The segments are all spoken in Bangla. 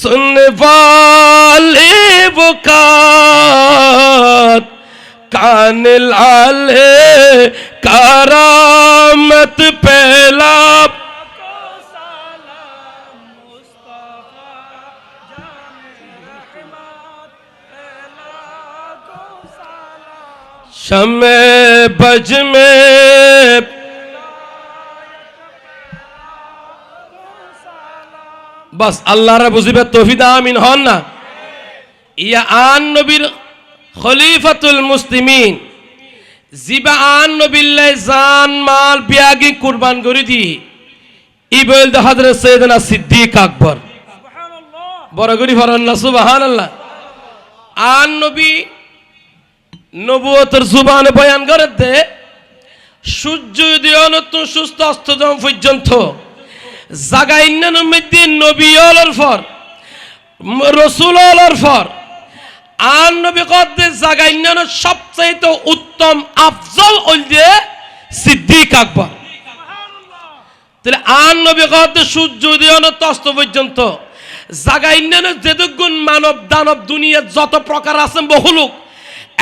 सुनने वाले वो कान लाले करामत पहला शमे बज में बस अल्लाह रा बुझिबे तौफीक आमीन हन ना ইয়া আন নবীর খলিফাতুল মুসলিমিন জিবা আন নবিল্লাহ জান মাল বিয়াগি কুরবান করে দি ই বলতে হযরত সৈয়দনা সিদ্দিক আকবর সুবহানাল্লাহ বড় করে ফরন না সুবহানাল্লাহ আন নবী নবুয়তের জুবানে বয়ান করতে সূর্য উদয় তো সুস্থ অস্ত যাওয়া পর্যন্ত জাগাইন্নার মধ্যে নবী হলোর পর রাসূল হলোর পর আন নবী কদ্দে জাগাইন্নার সবচেয়ে উত্তম আফজল হইলে সিদ্দিক আকবর সুবহানাল্লাহ তাহলে আন নবী কদ্দে সূর্য উদয় তো অস্ত পর্যন্ত জাগাইন্নার যেদুগুণ মানব দানব দুনিয়ার যত প্রকার আছে বহুলোক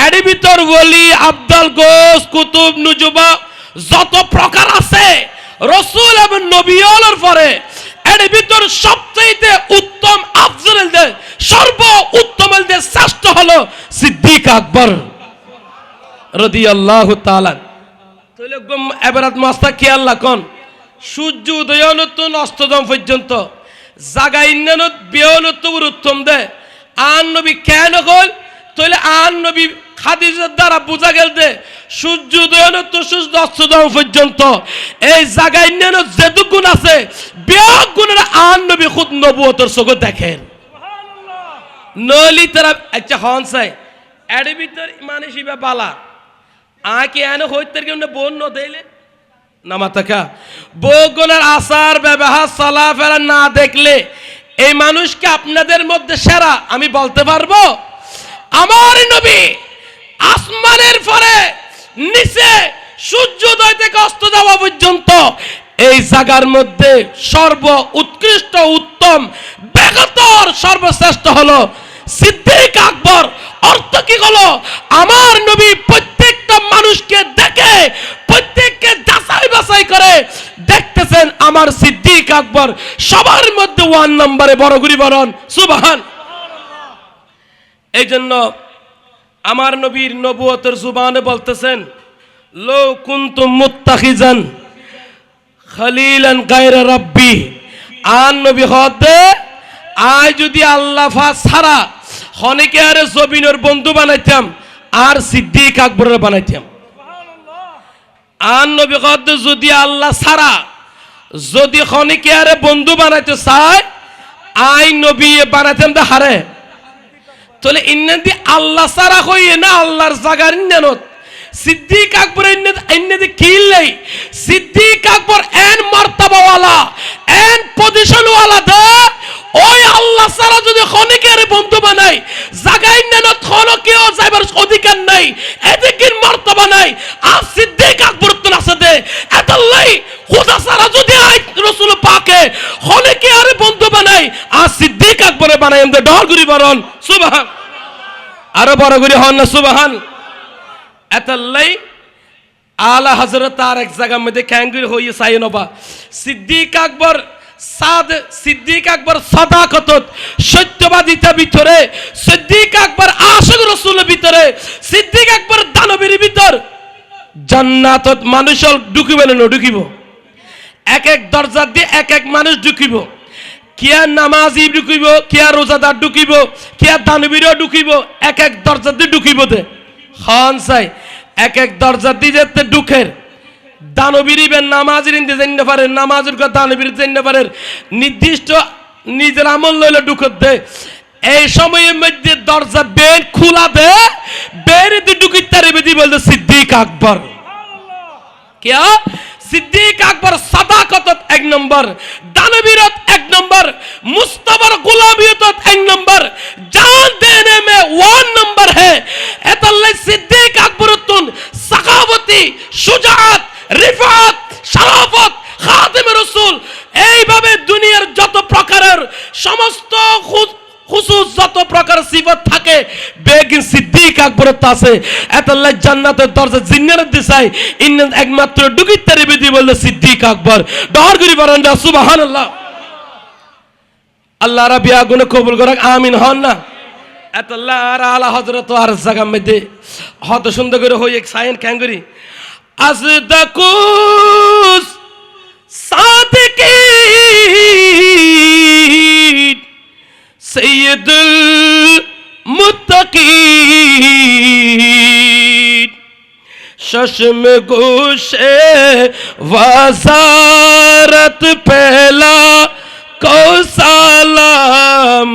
এর ভিতর ওলি আব্দাল গোস কুতুব নুজুবা যত প্রকার আছে রাসূল এবং নবী হলোর পরে এর ভিতর সবচেয়ে উত্তম আফজল দে সর্ব উত্তম দে শ্রেষ্ঠ হলো সিদ্দিক আকবর রাদিয়াল্লাহু তাআলা তাহলে এবারাত মাস্তা কি আল্লাহ কোন সূর্য উদয়নতুন অস্তদম পর্যন্ত জাগাইন্নানত বিয়নত উত্তম দে আন নবী কেন কল তাহলে আন নবী খাদিজার দ্বারা বোঝা গেল যে সূর্য উদয়ন তো সূর্য অস্তদম পর্যন্ত এই জায়গায় যেটুকুন আছে বিয়োগ গুণের আন নবী খুদ নবুয়তের চোখে দেখেন সুবহানাল্লাহ নলি তারা আচ্ছা হন চাই এর ভিতর মানুষ ইবা বালা আকে এনে হইতের কেন বোন ন দেইলে নামাতাকা বগুনের আচার ব্যবহার চলাফেরা না দেখলে এই মানুষকে আপনাদের মধ্যে সেরা আমি বলতে পারবো আমার নবী আসমানের পরে নিচে সূর্যোদয় থেকে অস্ত যাওয়া পর্যন্ত এই জায়গার মধ্যে সর্ব উৎকৃষ্ট উত্তম বেগতর সর্বশ্রেষ্ঠ হলো সিদ্দিক আকবর অর্থ কি হলো আমার নবী প্রত্যেকটা মানুষকে দেখে প্রত্যেককে যাচাই বাছাই করে দেখতেছেন আমার সিদ্দিক আকবর সবার মধ্যে ওয়ান নম্বরে বড় গুরি বরণ সুবহান এই জন্য আমার নবীর নবুয়তের জুবানে বলতেছেন লো কুনতুম মুত্তাখিজান খলিলান গায়রা রাব্বি আন নবী হতে আয় যদি আল্লাহ ছাড়া হনেকে আরে জবিনের বন্ধু বানাইতাম আর সিদ্দিক আকবরের বানাইতাম সুবহানাল্লাহ আন নবী হতে যদি আল্লাহ ছাড়া যদি হনেকে আরে বন্ধু বানাইতে চায় আই নবী বানাইতাম দা হারে তাহলে ইন্নাদি আল্লাহ সারা হইয়ে না আল্লাহর জাগার ইন্নানত সিদ্দিক আকবর ইন্নাদি কিল্লাই সিদ্দিক আকবর এন মার্তাবাওয়ালা এন পজিশনওয়ালা দা ওই আল্লাহ সারা যদি খনিকের বন্ধু বানাই জাগা ইন্নানত খনকেও যাইবার অধিকার নাই এদিকের মার্তবা নাই আর সিদ্দিক আকবর তো আছে দে এতাল্লাই খোদা সারা যদি রাসূল পাকে খনিকে আর বন্ধু বানাই আর সিদ্দিক আকবরে বানাই দে ডরগুরি বরণ সুবহান আরো বড় গুরি হন না সুবহান এতাল্লাই আলা হযরত আর এক জায়গার মধ্যে ক্যাঙ্গুরি হইয়ে সাইনবা সিদ্দিক আকবর সিদ্দিক আকবর সাদাকতত সত্যবাদিতা ভিতরে সিদ্দিক আকবর আশিক রাসূলের ভিতরে সিদ্দিক আকবর দানবীর ভিতর জান্নাতত মানুষ ঢুকিবে না ঢুকিব এক এক দরজা দিয়ে এক এক মানুষ ঢুকিব কিয়া নামাজি ঢুকিব কিয়া রোজাদার ঢুকিব কিয়া দানবীরও ঢুকিব এক এক দরজা দিয়ে ঢুকিব দে খান চাই এক এক দরজা দিয়ে যেতে ঢুকের দানবীর নামাজের ইন্দে জানতে পারে নামাজের কথা দানবীর জানতে পারে নির্দিষ্ট নিজের আমল লইলে ঢুকত দে এই সময়ের মধ্যে দরজা বের খোলা দে বের দিয়ে ঢুকিতে পারবে দি বলতে সিদ্দিক আকবর কিয়া সিদ্দিক আকবর সাদাকতত এক নম্বর দানবীরত এক নম্বর মুস্তাফার গোলামিয়ত এক নম্বর जान देने में वन नंबर है एतल्ले सिद्दीक अकबरुद्दीन सखावती शुजाअत रिफात शराफत खादिम रसूल এইভাবে দুনিয়ার যত প্রকারের সমস্ত খুশুস যত প্রকার সিফত থাকে বেগিন সিদ্দিক আকবরের তা আছে। এতাল্লাহ জান্নাতের দরজা জিন্নার দিশাই ইন্নান একমাত্র ডুকিতারে বিধি বলল সিদ্দিক আকবর। ডহর করি বলেন সুবহানাল্লাহ। আল্লাহ রাব্বি আগুনে কবুল করুক, আমিন হন না। এতাল্লাহ আর আলা হযরত আর জায়গা মধ্যে হত সুন্দর করে হই এক সাইন ক্যাঙ্গরি আসদাকুস সাদিকিন সৈয়দুল মুত্তাকিন চশম গোশে ওয়াজারত পেলা কৌসালা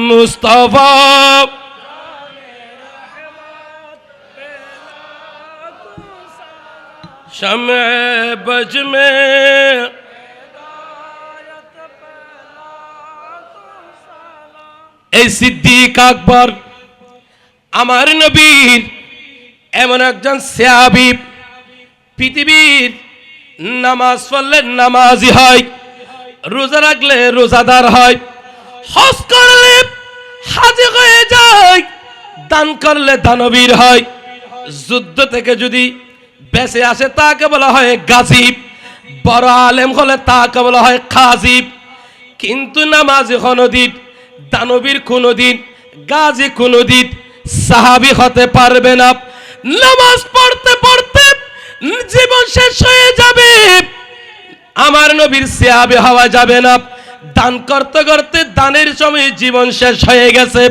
মুস্তাফা शम्ए बज में এই সিদ্দিক আকবর আমার নবীর এমন একজন সাহাবী, পৃথিবীর নামাজ পড়লে নামাজি হয়, রোজা রাখলে রোজাদার হয়, হজ করলে হাজী হয়ে যায়, দান করলে দানবীর হয়, যুদ্ধ থেকে যদি বেঁচে আসে তাকে বলা হয় গাজীব, বড় আলেম হলে তাকে বলা হয় খাজিব। কিন্তু নামাজি কোনদিন, দানবীর কোনদিন, গাজী কোনদিন সাহাবী হতে পারবে না। নামাজ পড়তে পড়তে জীবন শেষ হয়ে যাবে, আমার নবীর সাহাবী হওয়া যাবে না। দান করতে করতে দানের সময় জীবন শেষ হয়ে গেছে,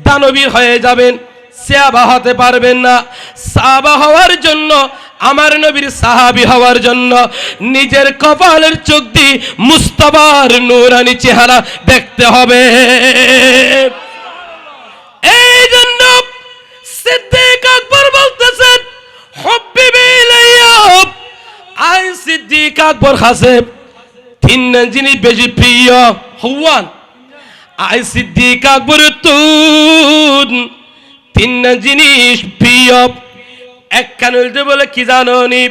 দানবীর হয়ে যাবেন, সাহাবা হতে পারবেন না। সাহাবা হওয়ার জন্য, আমার নবীর সাহাবী হওয়ার জন্য নিজের কপালের চোখ দিয়ে মুস্তাফার নূরানি চেহারা দেখতে হবে। এই জন্য সিদ্দিক আকবর বলতেছেন হুব্বিবি ইলাইয়া, আই সিদ্দিক আকবর কাছে তিন জিনিস বেশি প্রিয়। হুয়ান আই সিদ্দিক আকবর তুন তিন জিনিস প্রিয়। এক কানুলতে বলে কি জানো নি,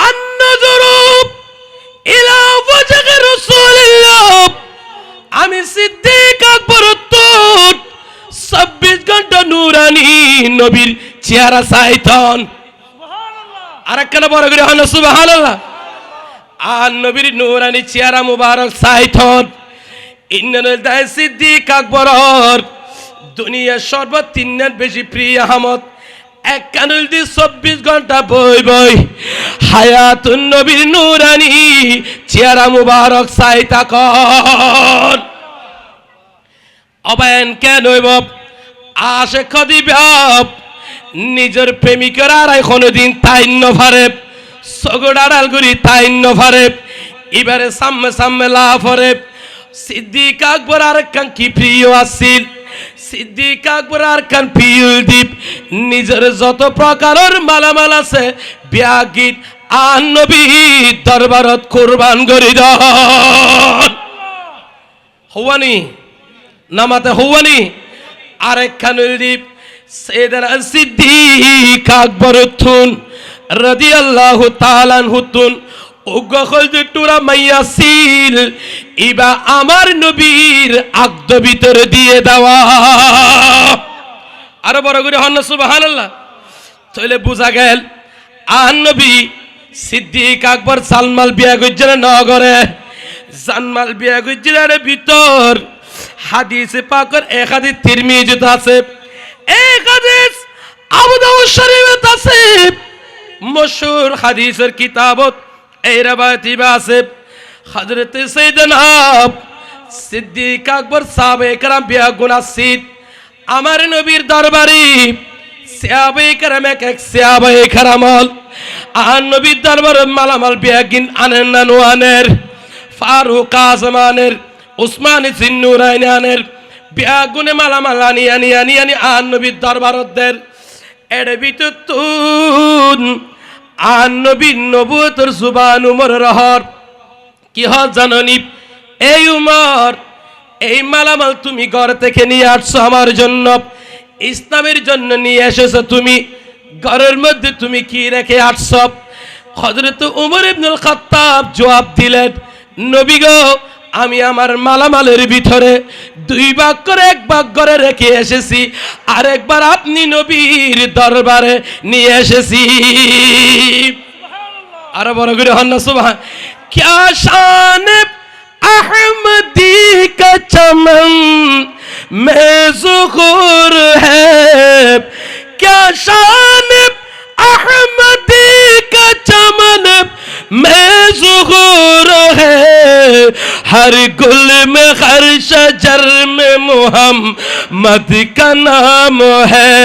আন-নাযরু ইলা ওয়াজহি রাসূলিল্লাহ, আমি সিদ্দিক আকবর তুন 24 ঘন্টা নূরানি নবীর চেহারা চাইতন। সুবহানাল্লাহ। আরেকখানা বড় করে হন সুবহানাল্লাহ। আর নবীর নূরানি চেহারা মুবারক চাইতন। ইন্নাল দাই সিদ্দিক আকবর দুনিয়ার সর্বতিনের বেশি প্রিয় আহমদ। এক কানুল দি 24 ঘন্টা বই বই হায়াতুন নবীর নূরানি চেহারা মুবারক চাইতা কর। অবায়ন কেন হইব আশে খদিব নিজের প্রেমিকের আর কোনদিন তাইন্ন ফারে সগড়াড়াল গুড়ি তাইন্ন ফারে এবারে সামনে সামনে লাফরে। সিদ্দিক আকবর আর কান কি প্রিয় আসিল, সিদ্দিক আকবর আর কান প্রিয় দ্বীপ নিজের যত প্রকারের মালামাল আছে ব্যাগিত আন নবী দরবারত কুরবান করি দন। হওয়ানি নামাতে হওয়ানি আরেক খানুল দ্বীপ সাইয়েদনা সিদ্দিক আকবর তুন রাদিয়াল্লাহু তাআলা আনহু তুন ওগখল যে টুরা মাইয়াসিল ইবা আমার নবীর আকদ ভিতরে দিয়ে দেওয়া। আরো বড় করে হন সুবহানাল্লাহ। তাহলে বুঝা গেল আন নবী সিদ্দিক আকবর জানমাল বিয়া গজ্জের নগরে, জানমাল বিয়া গজ্জের ভিতর হাদিসে পাকের এক হাদিস তিরমিজিতে আছে, এক হাদিস আবু দাউদ শরীফে আছে, মশহুর হাদিসের কিতাবত এই রবায়তি আছে। হযরত সাইয়েদনা সিদ্দিক আকবর সাহাবায়ে কেরাম বিয়া গুনাসিদ আমার নবীর দরবারে সাহাবায়ে কেরাম এক এক সাহাবায়ে কেরাম আর নবীর দরবারে মালামাল বিয়া গিন আনেন না নোয়ানের, ফারুক আজমানের, উসমান জিন্নুরাইনানের বিয়া গুনে মালামাল আনি আনি আনি আনি আর নবীর দরবারদের এর ভিতর তুন আর নবীর নবুয়তের জুবান উমর রহর কি হয় জাননি, এই উমর এই মালামাল তুমি ঘর থেকে নিয়ে আসছো আমার জন্য, ইসলামের জন্য নিয়ে এসেছো, তুমি ঘরের মধ্যে তুমি কি রেখে আসছো? হযরত উমর ইবনুল খাত্তাব জবাব দিলেন, নবী গো আমি আমার মালামালের ভিতরে 2 ভাগ করে 1 ভাগ করে রেখে এসেছি, আর একবার আপনি নবীর দরবারে নিয়ে এসেছি। আরো বড় করে হন না সুবহান। क्या शान अहमदी का चमन में ज़ुहूर है, क्या शान अहमदी का चमन में ज़ुहूर है, हर गुल में हर शजर में मोहम्मद का नाम है,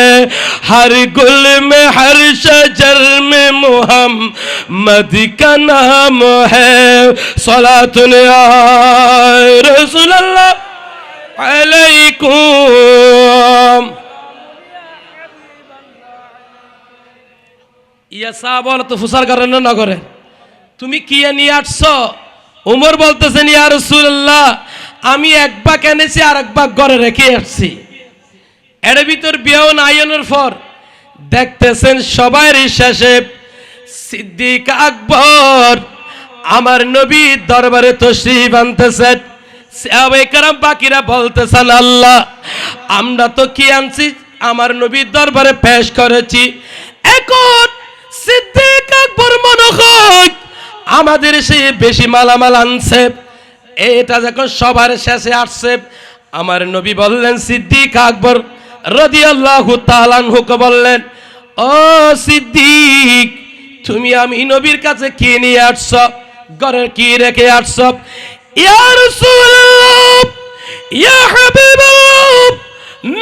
हर गुल में हर शजर में मोहम्मद का नाम है। सलातुन या रसूल अल्लाह अलैकुम। ইয়া সাহাবা তো ফুসার করেন না করে, তুমি কি নিয়ে আসছো? উমর বলতেছেন ইয়া রাসূলুল্লাহ, আমি 1 ভাগ এনেছি আর 1 ভাগ ঘরে রেখে আসছি। এর ভিতর বিয়ান আয়নের পর দেখতেছেন সবার শেষে সিদ্দিক আকবর আমার নবীর দরবারে তশরিফ আনতেছেন। সাহাবায়ে কেরাম বাকিরা বলতেছেন আল্লাহ, আমরা তো কি আনছি আমার নবীর দরবারে পেশ করেছি, এখন সিদ্দিক আকবর মনে হয় আমাদের সে বেশি মালামাল আনছে। এটা যখন সবার শেষে আসছে, আমার নবী বললেন সিদ্দিক আকবর রাদিয়াল্লাহু তাআলা আনহুকে বললেন, ও সিদ্দিক, তুমি আমি নবীর কাছে কি নিয়ে আসছো? ঘরে কি রেখে আসছো? ইয়া রাসূলুল্লাহ, ইয়া হাবিবাল্লাহ,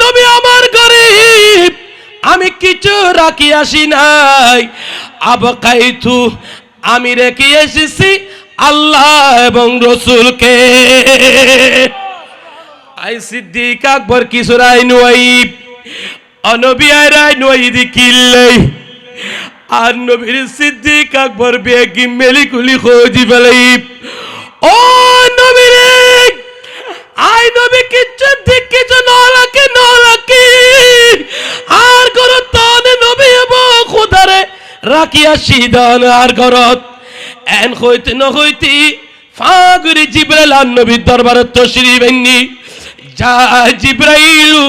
নবী আমার গরীব, আমি কিছু রাখি আসি নাই। আবকাইতু, আমি রেখে এসেছি আল্লাহ এবং রসুলকে। আই সিদ্দিক আকবর কিছু রাই নুয়াইব অনবী আই রাই নুয়াইদি কিল্লে আর নবীর সিদ্দিক আকবর বেগি মেলিকুলি খোঁজি ফেলাই। ও নবী রে, আই নবী কিছু দিক কিছু নলাকে নলাকে আর করো তানে নবী এবং খুদারে রাখিয়া সিদান আর ঘরত এন হইতে ন হইতে ফাগুরি জিবরাইল আর নবীর দরবারে তশরিফ আননি। যা জিবরাইলু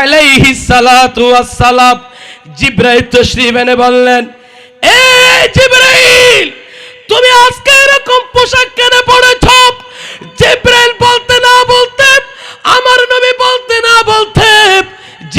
আলাইহিস সালাতু ওয়াস সালাম, জিবরাইল তশরিফ এনে বললেন, এ জিবরাইল, তুমি আজকে এরকম পোশাক কেন পরেছ? জিবরাইল বলতে